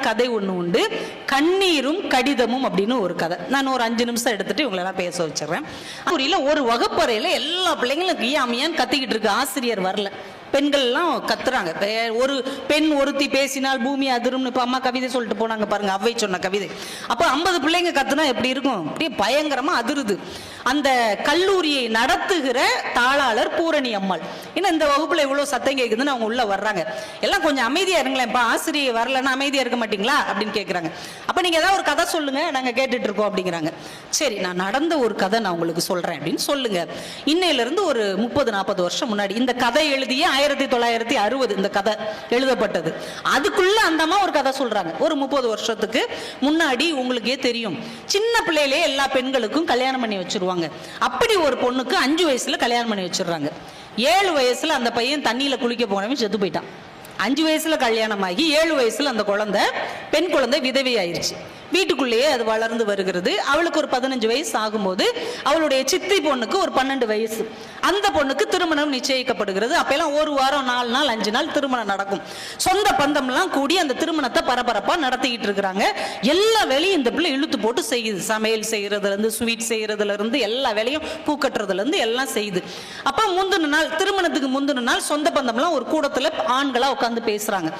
கதை ஒன்று உண்டு. கண்ணீரும் கடிதமும் அப்படின்னு ஒரு கதை. நான் ஒரு 5 நிமிஷம் எடுத்துட்டு இவங்களெல்லாம் பேச வச்சிடறேன். ஒரு வகுப்பறையில் எல்லா பிள்ளைங்களும் கியாமியான்னு கத்திக்கிட்டு இருக்கு. ஆசிரியர் வரல. பெண்கள்லாம் கத்துறாங்க. ஒரு பெண் ஒருத்தி பேசினால் பூமி அதிரும்னு இப்போ அம்மா கவிதை சொல்லிட்டு போனாங்க பாருங்க, அவ்வை சொன்ன கவிதை. அப்போ 50 பிள்ளைங்க கத்துனா எப்படி இருக்கும்? அப்படியே பயங்கரமா அதிருது. அந்த கல்லூரியை நடத்துகிற தாளாளர் பூரணி அம்மாள். ஏன்னா இந்த வகுப்புல இவ்வளவு சத்தம் கேட்குதுன்னு அவங்க உள்ள வர்றாங்க. எல்லாம் கொஞ்சம் அமைதியா இருங்களேன்ப்பா, ஆசிரியை வரலன்னா அமைதியா இருக்க மாட்டீங்களா அப்படின்னு கேட்குறாங்க. அப்ப நீங்க ஏதாவது ஒரு கதை சொல்லுங்க, நாங்க கேட்டுட்டு இருக்கோம் அப்படிங்கிறாங்க. சரி, நான் நடந்த ஒரு கதை நான் உங்களுக்கு சொல்றேன் அப்படின்னு சொல்லுங்க. இன்னையில இருந்து ஒரு 30-40 வருஷம் முன்னாடி இந்த கதை எழுதிய 1960 இந்த கதை எழுதப்பட்டது. அதுக்குள்ள அந்த அம்மா ஒரு கதை சொல்றாங்க. ஒரு 30 வருஷத்துக்கு முன்னாடி உங்களுக்கே தெரியும், சின்ன பிள்ளையிலே எல்லா பெண்களுக்கும் கல்யாணம் பண்ணி வச்சிருவாங்க. அப்படி ஒரு பொண்ணுக்கு 5 வயசுல கல்யாணம் பண்ணி வச்சிடுறாங்க. 7 வயசுல அந்த பையன் தண்ணியில குளிக்க போனவன் செத்து போயிட்டான். 5 வயசுல கல்யாணம் ஆகி 7 வயசுல அந்த குழந்தை, பெண் குழந்தை விதவை ஆயிருச்சு. வீட்டுக்குள்ளேயே அது வளர்ந்து வருகிறது. அவளுக்கு ஒரு 15 வயசு ஆகும்போது அவளுடைய சித்தி பொண்ணுக்கு ஒரு 12 வயசு. அந்த பொண்ணுக்கு திருமணம் நிச்சயிக்கப்படுகிறது. அப்பெல்லாம் 1 வாரம் 4 நாள் 5 நாள் திருமணம் நடக்கும். சொந்த பந்தம்லாம் கூடி அந்த திருமணத்தை பரபரப்பா நடத்திக்கிட்டு இருக்கிறாங்க. எல்லா வேலையும் இந்த பிள்ளை இழுத்து போட்டு செய்யுது. சமையல் செய்யறதுல இருந்து, ஸ்வீட் செய்யறதுல இருந்து, எல்லா வேலையும் பூக்கட்டுறதுல இருந்து எல்லாம் செய்யுது. அப்ப முந்தின நாள், திருமணத்துக்கு முந்தின நாள் சொந்த பந்தம்லாம் ஒரு கூடத்துல ஆண்களா உட்காந்து பேசுறாங்க.